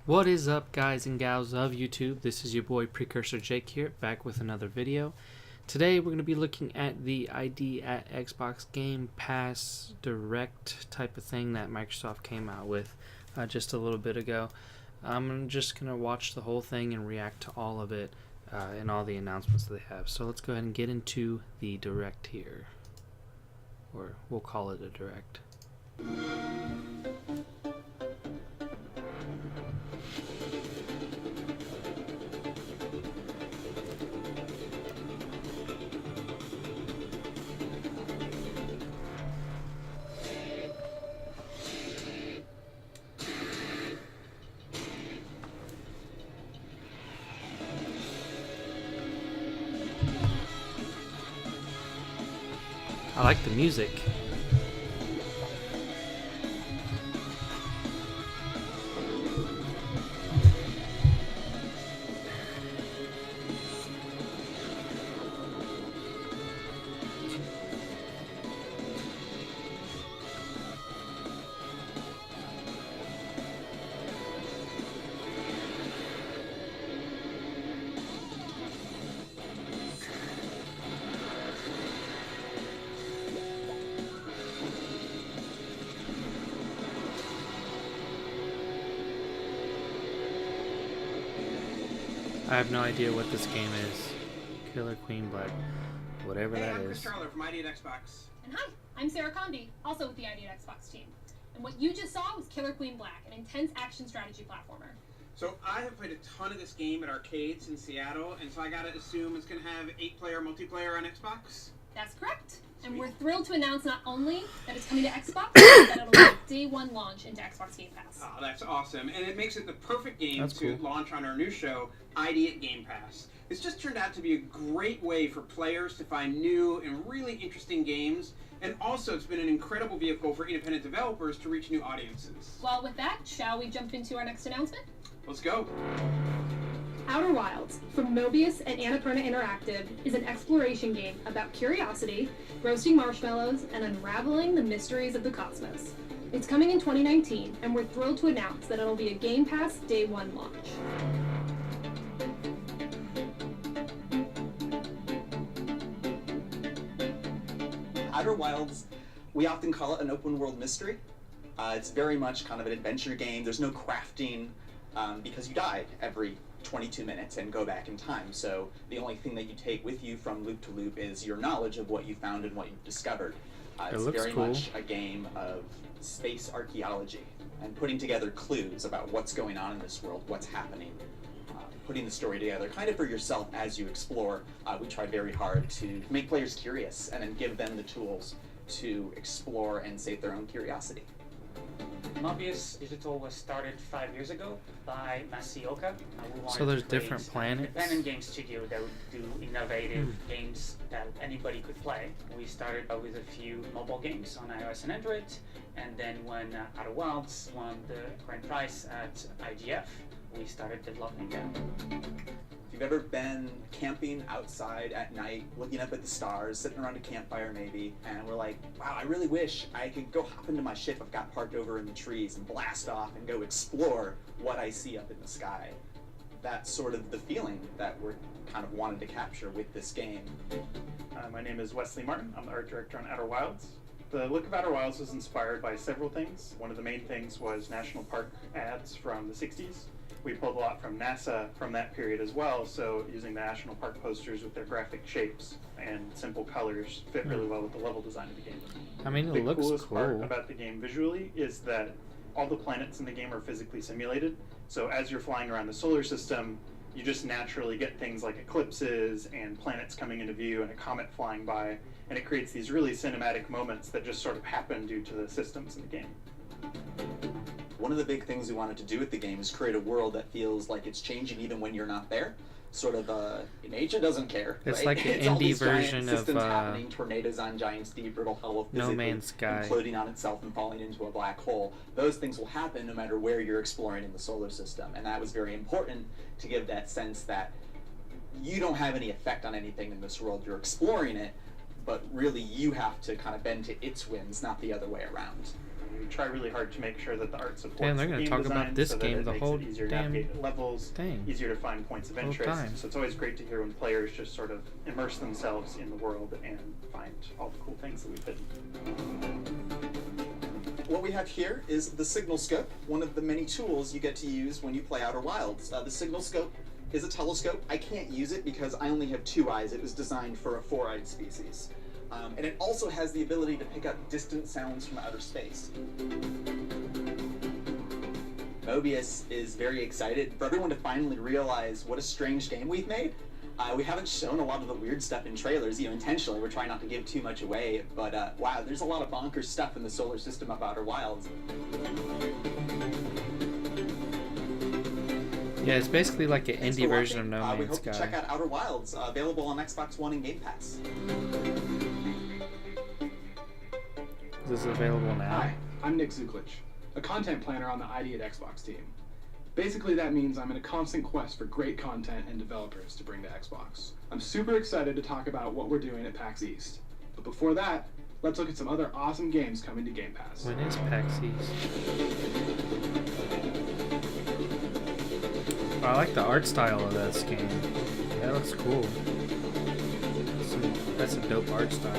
What is up, guys and gals of YouTube? This is your boy Precursor Jake here, back with another video. Today we're going to be looking at the ID at Xbox Game Pass Direct type of thing that Microsoft came out with just a little bit ago. I'm just going to watch the whole thing and react to all of it and all the announcements that they have. So let's go ahead and get into the Direct here. Or we'll call it a Direct. I like the music. I have no idea what this game is. Killer Queen Black. Whatever that I'm is. Chris Charler from ID at Xbox. And hi, I'm Sarah Condi, also with the ID at Xbox team. And what you just saw was Killer Queen Black, an intense action strategy platformer. So I have played a ton of this game at arcades in Seattle, and so I gotta assume it's gonna have 8-player multiplayer on Xbox? That's correct. And we're thrilled to announce not only that it's coming to Xbox, but that it'll be a day one launch into Xbox Game Pass. Oh, that's awesome. And it makes it the perfect game That's to cool. launch on our new show, ID at Gamepass. It's just turned out to be a great way for players to find new and really interesting games, and also it's been an incredible vehicle for independent developers to reach new audiences. Well, with that, shall we jump into our next announcement? Let's go. Outer Wilds from Mobius and Annapurna Interactive is an exploration game about curiosity, roasting marshmallows, and unraveling the mysteries of the cosmos. It's coming in 2019, and we're thrilled to announce that it'll be a Game Pass Day 1 launch. Outer Wilds, we often call it an open world mystery. It's very much kind of an adventure game. There's no crafting because you die every 22 minutes and go back in time. So the only thing that you take with you from loop to loop is your knowledge of what you found and what you've discovered. It's very much a game of space archaeology and putting together clues about what's going on in this world, what's happening, putting the story together kind of for yourself as you explore. We try very hard to make players curious and then give them the tools to explore and save their own curiosity. Mobius Digital was started 5 years ago by Masioka. So there's different planets? An independent game studio that would do innovative games that anybody could play. We started with a few mobile games on iOS and Android, and then when Outer Wilds won the grand prize at IGF, we started developing them. If you've ever been camping outside at night, looking up at the stars, sitting around a campfire maybe, and we're like, wow, I really wish I could go hop into my ship I've got parked over in the trees and blast off and go explore what I see up in the sky. That's sort of the feeling that we're kind of wanting to capture with this game. My name is Wesley Martin. I'm the art director on Outer Wilds. The look of Outer Wilds was inspired by several things. One of the main things was national park ads from the 60s. We pulled a lot from NASA from that period as well, so using the national park posters with their graphic shapes and simple colors fit really well with the level design of the game. I mean, The it looks coolest part cool. about the game visually is that all the planets in the game are physically simulated, so as you're flying around the solar system, you just naturally get things like eclipses and planets coming into view and a comet flying by, and it creates these really cinematic moments that just sort of happen due to the systems in the game. One of the big things we wanted to do with the game is create a world that feels like it's changing even when you're not there. Sort of, nature doesn't care. It's right? like an It's all indie these giant version of systems happening, tornadoes on giants, deep brittle hell, No physically Man's Sky. imploding on itself and falling into a black hole. Those things will happen no matter where you're exploring in the solar system, and that was very important to give that sense that you don't have any effect on anything in this world. You're exploring it, but really you have to kind of bend to its whims, not the other way around. We try really hard to make sure that the art supports Damn, they're the gonna game talk design about this so that game it the makes whole it easier to damn navigate levels, thing. easier to find points of Whole interest. time. So it's always great to hear when players just sort of immerse themselves in the world and find all the cool things that we've hidden. What we have here is the signal scope, one of the many tools you get to use when you play Outer Wilds. The signal scope is a telescope. I can't use it because I only have 2 eyes. It was designed for a 4-eyed species. And it also has the ability to pick up distant sounds from outer space. Mobius is very excited for everyone to finally realize what a strange game we've made. We haven't shown a lot of the weird stuff in trailers, intentionally. We're trying not to give too much away, but wow, there's a lot of bonkers stuff in the solar system of Outer Wilds. Yeah, it's basically like an Thanks indie for version of watching. No We Man's hope to Sky. check out Outer Wilds, available on Xbox One and Game Pass. Is this available now? Hi, I'm Nick Zuklich, a content planner on the ID at Xbox team. Basically, that means I'm in a constant quest for great content and developers to bring to Xbox. I'm super excited to talk about what we're doing at PAX East. But before that, let's look at some other awesome games coming to Game Pass. When is PAX East? I like the art style of this game. That looks cool. That's a dope art style.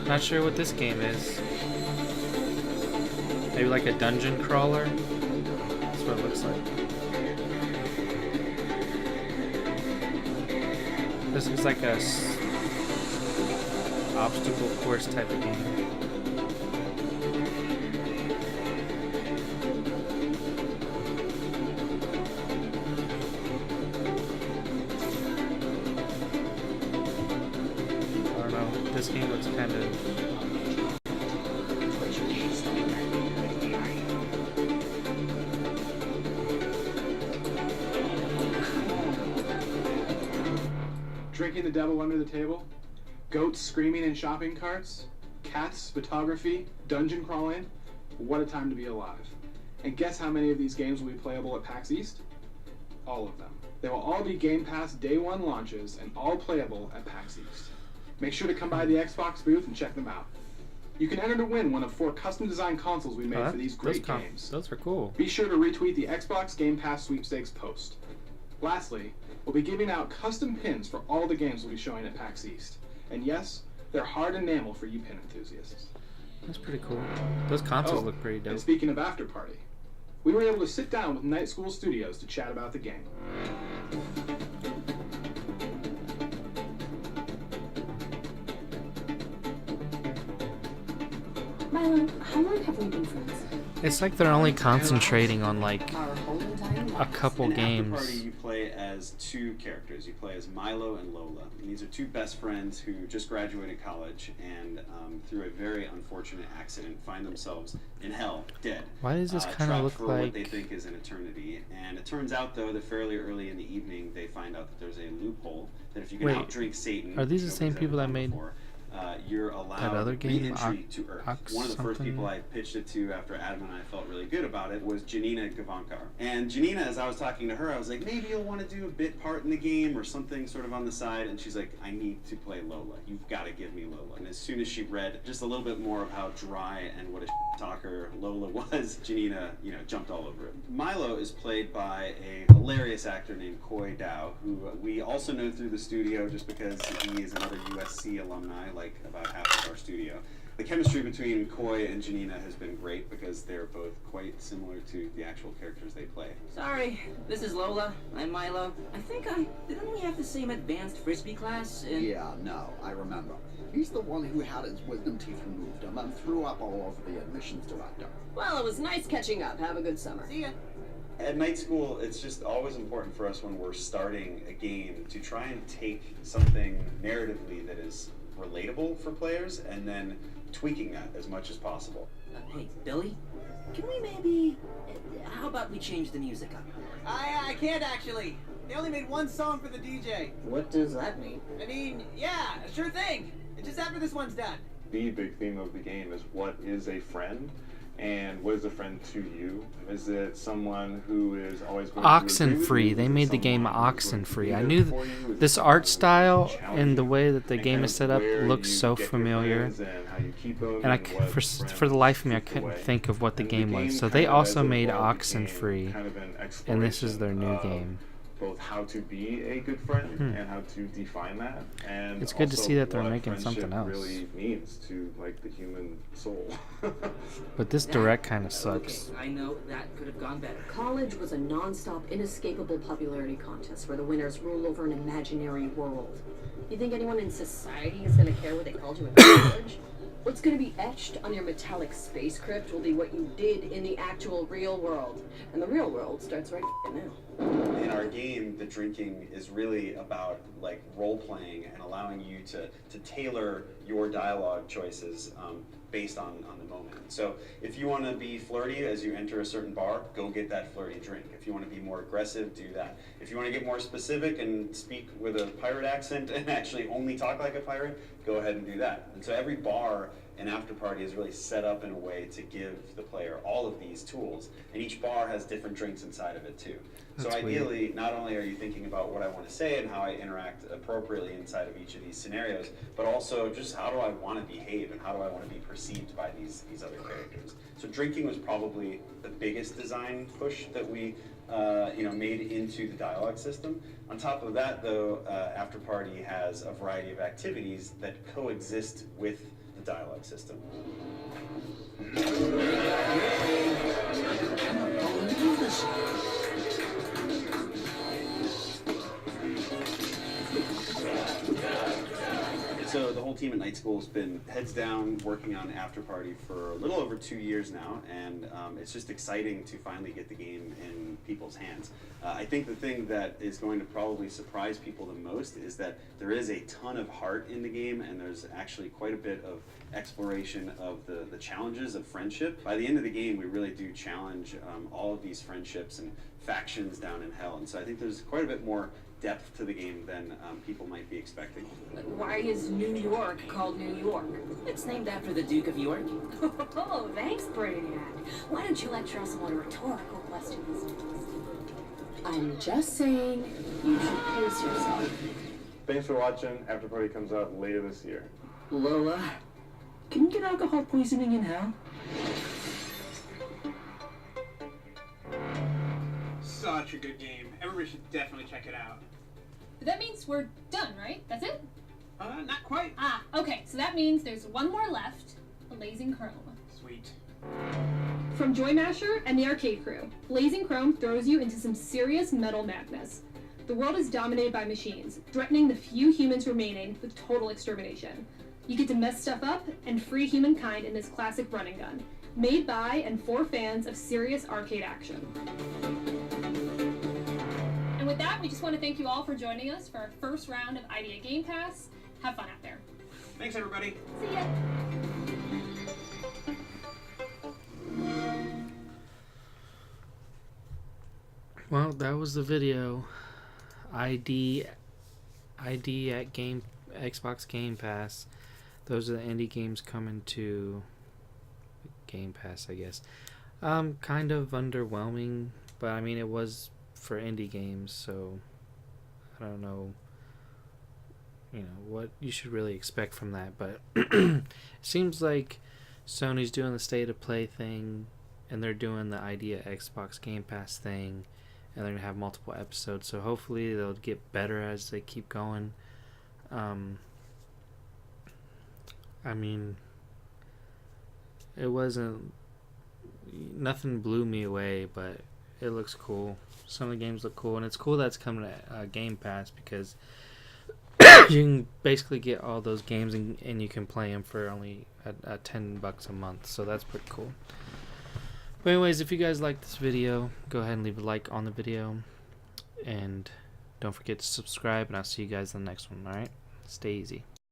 Not sure what this game is. Maybe like a dungeon crawler? That's what it looks like. This is like a obstacle course type of game. I don't know. This game looks kind of... Drinking the devil under the table, goats screaming in shopping carts, cats, photography, dungeon crawling. What a time to be alive. And guess how many of these games will be playable at PAX East? All of them. They will all be Game Pass Day 1 launches and all playable at PAX East. Make sure to come by the Xbox booth and check them out. You can enter to win one of 4 custom-designed consoles we made for these great games. Those are cool. Be sure to retweet the Xbox Game Pass sweepstakes post. Lastly, we'll be giving out custom pins for all the games we'll be showing at PAX East. And yes, they're hard enamel for you pin enthusiasts. That's pretty cool. Those consoles look pretty And dope. speaking of Afterparty, we were able to sit down with Night School Studios to chat about the game. Milo, how long have we been friends? It's like they're only concentrating on like Our whole entire a lives. couple In games. Afterparty, you play as 2 characters. You play as Milo and Lola. And these are 2 best friends who just graduated college and, through a very unfortunate accident, find themselves in hell, dead. Why does this kind of trapped look for like... what they think is an eternity. And it turns out, though, that fairly early in the evening, they find out that there's a loophole that if you can Wait, outdrink Satan, are these the which same nobody's people ever that done made before, you're allowed that other game, re-entry to Earth. Ox One of the first something? people I pitched it to after Adam and I felt really good about it was Janina Gavankar. And Janina, as I was talking to her, I was like, maybe you'll want to do a bit part in the game or something sort of on the side. And she's like, I need to play Lola. You've got to give me Lola. And as soon as she read just a little bit more of how dry and what a talker Lola was, Janina, jumped all over it. Milo is played by a hilarious actor named Koi Dao, who we also know through the studio just because he is another USC alumni, like about half of our studio. The chemistry between Koi and Janina has been great because they're both quite similar to the actual characters they play. Sorry, this is Lola. I'm Milo. I think didn't we have the same advanced frisbee class in... Yeah, no, I remember. He's the one who had his wisdom teeth removed and then threw up all over the admissions director. Well, it was nice catching up. Have a good summer. See ya. At night school, it's just always important for us when we're starting a game to try and take something narratively that is relatable for players and then tweaking that as much as possible. Hey, Billy, can we maybe... how about we change the music up? I can't actually. They only made 1 song for the DJ. What does that mean? I mean, yeah, sure thing. Just after this one's done. the big theme of the game is what is a friend, and what is a friend to you? Is it someone who is always going oxen to agree free. with you? They Is it made the game someone who's oxen going to free. be I there knew for you? Is it this someone art who's going style to challenge and the you? way that the And game kind is of set up where looks you so get your familiar. friends and how you keep them And what for friends the life of me, I keep couldn't away. think of what the And game was. So kind they of, also as it made evolved, oxen became free, kind of an and this is their new exploration of game. both how to be a good friend and how to define that, and It's good to also see that they're what making something friendship else. really means to like the human soul. But this direct kind of sucks. Okay, I know that could have gone better. College was a non-stop, inescapable popularity contest where the winners rule over an imaginary world. You think anyone in society is going to care what they called you in college? What's going to be etched on your metallic space crypt will be what you did in the actual real world. And the real world starts right now. In our game, the drinking is really about like role playing and allowing you to tailor your dialogue choices based on the moment. So if you want to be flirty as you enter a certain bar, go get that flirty drink. If you want to be more aggressive, do that. If you want to get more specific and speak with a pirate accent and actually only talk like a pirate, go ahead and do that. And so every bar and Afterparty is really set up in a way to give the player all of these tools, and each bar has different drinks inside of it too. So That's ideally, weird. not only are you thinking about what I want to say and how I interact appropriately inside of each of these scenarios, but also just how do I want to behave and how do I want to be perceived by these other characters. So drinking was probably the biggest design push that we made into the dialogue system. On top of that, though, Afterparty has a variety of activities that coexist with the dialogue system. So the whole team at Night School has been heads down working on Afterparty for a little over 2 years now, and it's just exciting to finally get the game in people's hands. I think the thing that is going to probably surprise people the most is that there is a ton of heart in the game, and there's actually quite a bit of exploration of the challenges of friendship. By the end of the game, we really do challenge all of these friendships and factions down in hell, and so I think there's quite a bit more depth to the game than people might be expecting. Why is New York called New York? It's named after the Duke of York. Oh, thanks, Brainiac. Why don't you lecture us on what a rhetorical question is? I'm just saying, you should pace yourself. Thanks for watching. Afterparty comes out later this year. Lola, can you get alcohol poisoning in hell? Such a good game. Everybody should definitely check it out. But that means we're done, right? That's it? Not quite. Ah, okay. So that means there's one more left. Blazing Chrome. Sweet. From Joy Masher and the Arcade Crew, Blazing Chrome throws you into some serious metal madness. The world is dominated by machines, threatening the few humans remaining with total extermination. You get to mess stuff up and free humankind in this classic run and gun, made by and for fans of serious arcade action. And with that, we just want to thank you all for joining us for our first round of Idea Gamepass. Have fun out there. Thanks, everybody. See ya. Well, that was the video. ID at Xbox Game Pass. Those are the indie games coming to Game Pass, I guess. Kind of underwhelming, but I mean it was for indie games, so I don't know, what you should really expect from that, but it seems like Sony's doing the state of play thing, and they're doing the Idea Xbox Game Pass thing, and they're gonna have multiple episodes, so hopefully they'll get better as they keep going. I mean, nothing blew me away, but it looks cool. Some of the games look cool, and it's cool that it's coming to Game Pass, because you can basically get all those games and you can play them for only $10 a month, so that's pretty cool. But anyways, if you guys like this video, go ahead and leave a like on the video, and don't forget to subscribe, and I'll see you guys in the next one. Alright, stay easy.